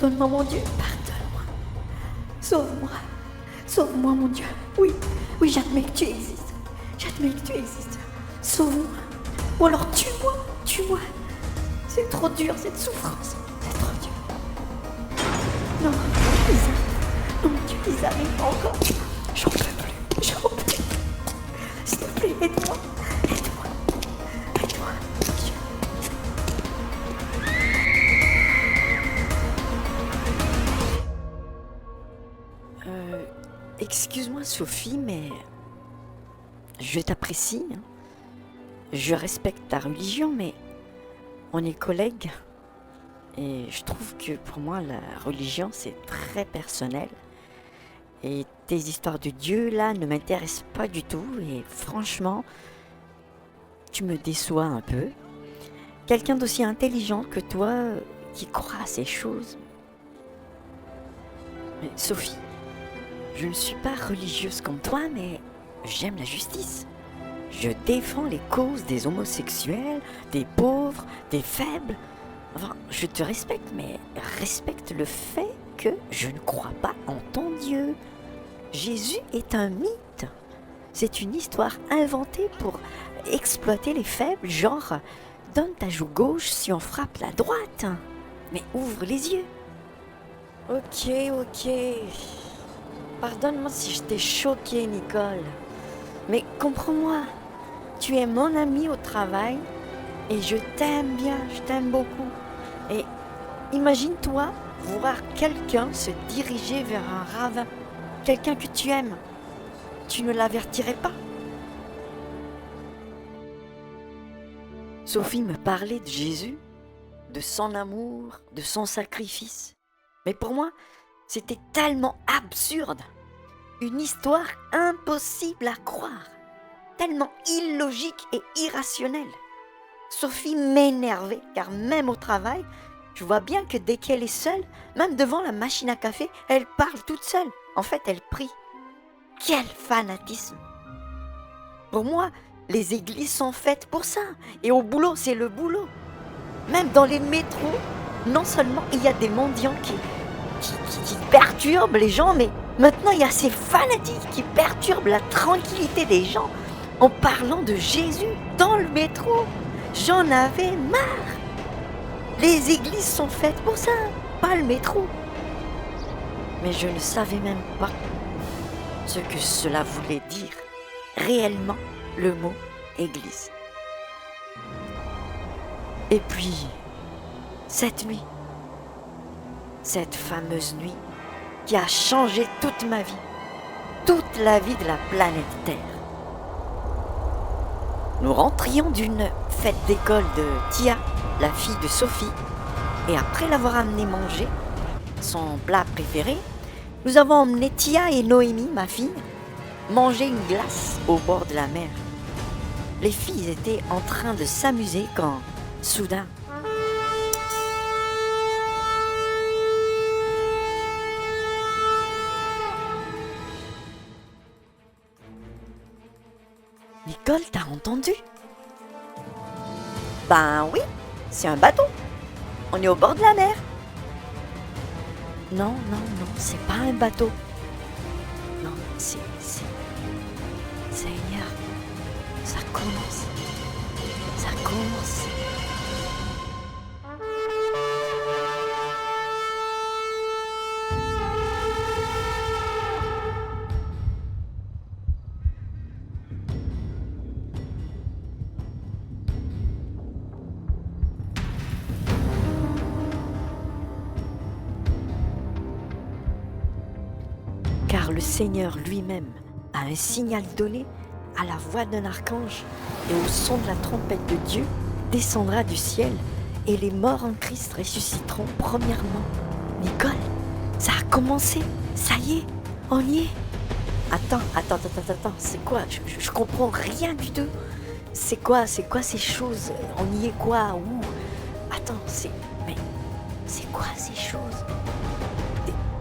Pardonne-moi, mon Dieu, pardonne-moi. Sauve-moi. Sauve-moi, mon Dieu. Oui, oui, j'admets que tu existes. J'admets que tu existes. Sauve-moi. Ou alors tue-moi, tue-moi. C'est trop dur, cette souffrance. C'est trop dur. Non, Lisa. Non, mon Dieu, Lisa, aide-moi encore. J'en peux plus, j'en peux plus. S'il te plaît, aide-moi. Aide-moi. Aide-moi, mon Dieu. Excuse-moi Sophie, mais je t'apprécie, hein. Je respecte ta religion, mais on est collègues. Et je trouve que pour moi, la religion, c'est très personnel. Et tes histoires de Dieu, là, ne m'intéressent pas du tout. Et franchement, tu me déçois un peu. Quelqu'un d'aussi intelligent que toi, qui croit à ces choses. Mais Sophie, je ne suis pas religieuse comme toi, mais j'aime la justice. Je défends les causes des homosexuels, des pauvres, des faibles. Enfin, je te respecte, mais respecte le fait que je ne crois pas en ton Dieu. Jésus est un mythe. C'est une histoire inventée pour exploiter les faibles, genre donne ta joue gauche si on frappe la droite. Mais ouvre les yeux. Ok. Pardonne-moi si je t'ai choqué, Nicole. Mais comprends-moi, tu es mon ami au travail et je t'aime bien, je t'aime beaucoup. Et imagine-toi voir quelqu'un se diriger vers un ravin, quelqu'un que tu aimes. Tu ne l'avertirais pas? Sophie me parlait de Jésus, de son amour, de son sacrifice. Mais pour moi, c'était tellement absurde. Une histoire impossible à croire. Tellement illogique et irrationnelle. Sophie m'énervait car même au travail, je vois bien que dès qu'elle est seule, même devant la machine à café, elle parle toute seule. En fait, elle prie. Quel fanatisme! Pour moi, les églises sont faites pour ça. Et au boulot, c'est le boulot. Même dans les métros, non seulement il y a des mendiants qui perturbent les gens, mais maintenant il y a ces fanatiques qui perturbent la tranquillité des gens en parlant de Jésus dans le métro. J'en avais marre. Les églises sont faites pour ça, pas le métro. Mais je ne savais même pas ce que cela voulait dire réellement, le mot église. Et puis, cette nuit, cette fameuse nuit qui a changé toute ma vie, toute la vie de la planète Terre. Nous rentrions d'une fête d'école de Tia, la fille de Sophie, et après l'avoir amenée manger son plat préféré, nous avons emmené Tia et Noémie, ma fille, manger une glace au bord de la mer. Les filles étaient en train de s'amuser quand, soudain, Nicole, t'as entendu? Ben oui, c'est un bateau. On est au bord de la mer. Non, c'est pas un bateau. Non, c'est... Seigneur, ça commence. Car le Seigneur lui-même a un signal donné à la voix d'un archange et au son de la trompette de Dieu descendra du ciel et les morts en Christ ressusciteront premièrement. Nicole, ça a commencé, ça y est, on y est. Attends, c'est quoi? Je comprends rien du tout. C'est quoi ces choses? On y est quoi? Où? Attends, mais c'est quoi ces choses?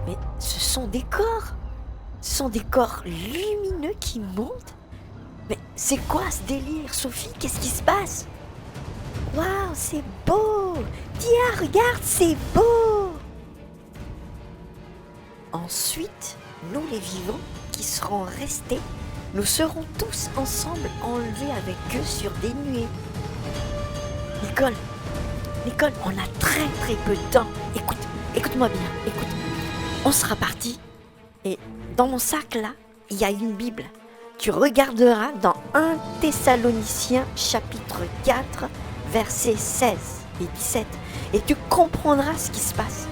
Mais ce sont des corps. Ce sont des corps lumineux qui montent. Mais c'est quoi ce délire, Sophie? Qu'est-ce qui se passe? Waouh, c'est beau! Tiens, regarde, c'est beau! Ensuite, nous les vivants qui serons restés, nous serons tous ensemble enlevés avec eux sur des nuées. Nicole, on a très peu de temps. Écoute-moi bien, écoute. On sera parti et dans mon sac là, il y a une Bible. Tu regarderas dans 1 Thessaloniciens chapitre 4, versets 16 et 17 et tu comprendras ce qui se passe.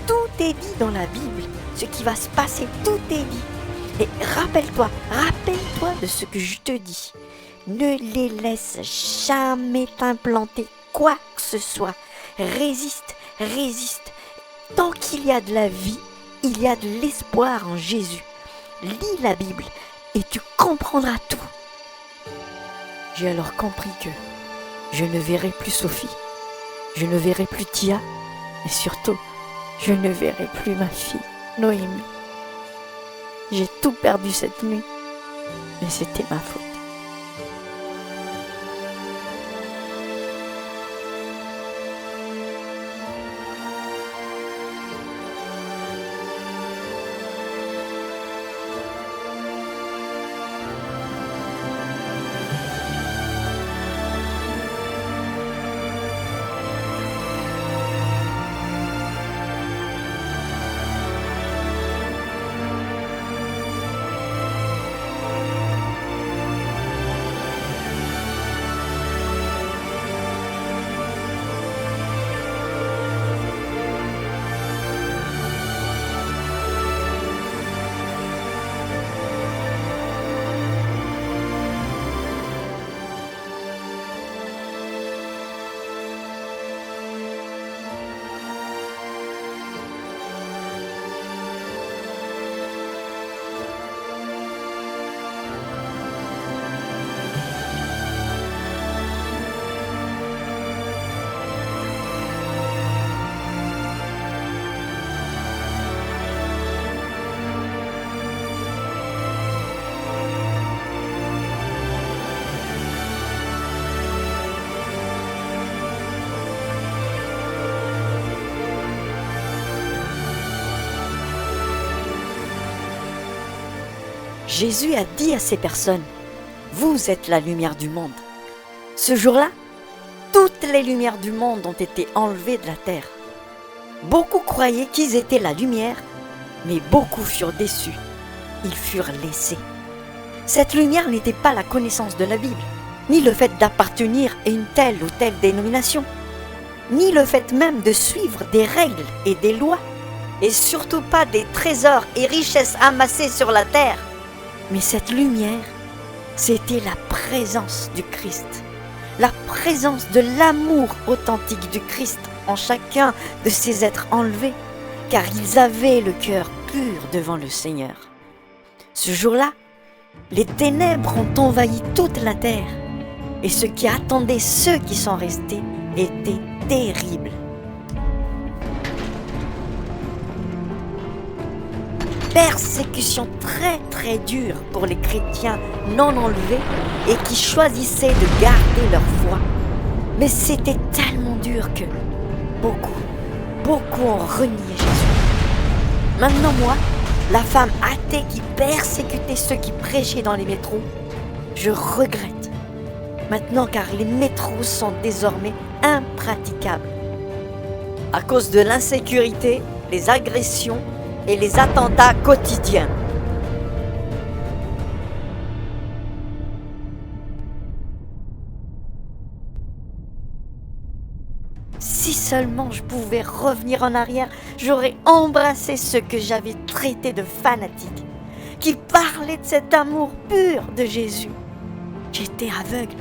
Tout est dit dans la Bible, ce qui va se passer, tout est dit. Et rappelle-toi de ce que je te dis. Ne les laisse jamais t'implanter quoi que ce soit. Résiste. Tant qu'il y a de la vie, il y a de l'espoir en Jésus. Lis la Bible et tu comprendras tout. J'ai alors compris que je ne verrai plus Sophie, je ne verrai plus Tia, et surtout, je ne verrai plus ma fille, Noémie. J'ai tout perdu cette nuit, mais c'était ma faute. Jésus a dit à ces personnes, « Vous êtes la lumière du monde. » Ce jour-là, toutes les lumières du monde ont été enlevées de la terre. Beaucoup croyaient qu'ils étaient la lumière, mais beaucoup furent déçus. Ils furent laissés. Cette lumière n'était pas la connaissance de la Bible, ni le fait d'appartenir à une telle ou telle dénomination, ni le fait même de suivre des règles et des lois, et surtout pas des trésors et richesses amassées sur la terre. Mais cette lumière, c'était la présence du Christ, la présence de l'amour authentique du Christ en chacun de ces êtres enlevés, car ils avaient le cœur pur devant le Seigneur. Ce jour-là, les ténèbres ont envahi toute la terre, et ce qui attendait ceux qui sont restés était terrible. Persécution très dure pour les chrétiens non enlevés et qui choisissaient de garder leur foi. Mais c'était tellement dur que beaucoup ont renié Jésus. Maintenant moi, la femme athée qui persécutait ceux qui prêchaient dans les métros, je regrette. Maintenant car les métros sont désormais impraticables. À cause de l'insécurité, les agressions et les attentats quotidiens. Si seulement je pouvais revenir en arrière, j'aurais embrassé ceux que j'avais traités de fanatiques, qui parlaient de cet amour pur de Jésus. J'étais aveugle,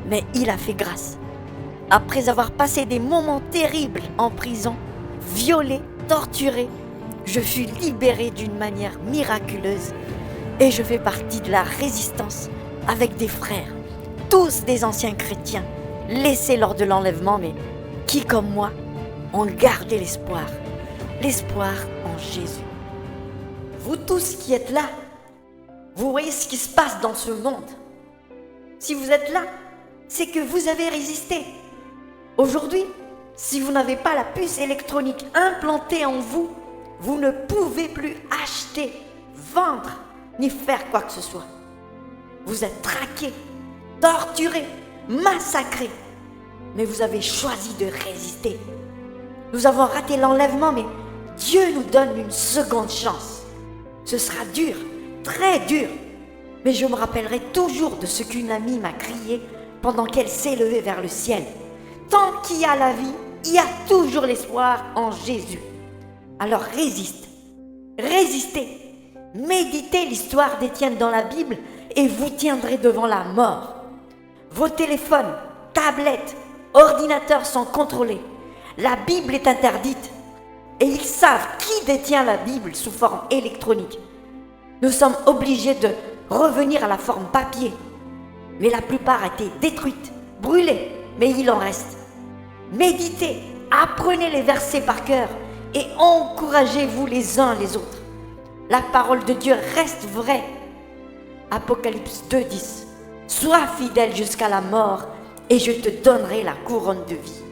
mais il a fait grâce. Après avoir passé des moments terribles en prison, violé, torturé, je fus libéré d'une manière miraculeuse et je fais partie de la résistance avec des frères, tous des anciens chrétiens, laissés lors de l'enlèvement, mais qui, comme moi, ont gardé l'espoir en Jésus. Vous tous qui êtes là, vous voyez ce qui se passe dans ce monde. Si vous êtes là, c'est que vous avez résisté. Aujourd'hui, si vous n'avez pas la puce électronique implantée en vous, Vous ne pouvez plus acheter, vendre, ni faire quoi que ce soit. Vous êtes traqués, torturés, massacrés. Mais vous avez choisi de résister. Nous avons raté l'enlèvement, mais Dieu nous donne une seconde chance. Ce sera dur, très dur. Mais je me rappellerai toujours de ce qu'une amie m'a crié pendant qu'elle s'élevait vers le ciel. Tant qu'il y a la vie, il y a toujours l'espoir en Jésus. Alors résiste, résistez, méditez l'histoire d'Étienne dans la Bible et vous tiendrez devant la mort. Vos téléphones, tablettes, ordinateurs sont contrôlés. La Bible est interdite et ils savent qui détient la Bible sous forme électronique. Nous sommes obligés de revenir à la forme papier, mais la plupart a été détruite, brûlée, mais il en reste. Méditez, apprenez les versets par cœur et encouragez-vous les uns les autres. La parole de Dieu reste vraie. Apocalypse 2:10. Sois fidèle jusqu'à la mort et je te donnerai la couronne de vie.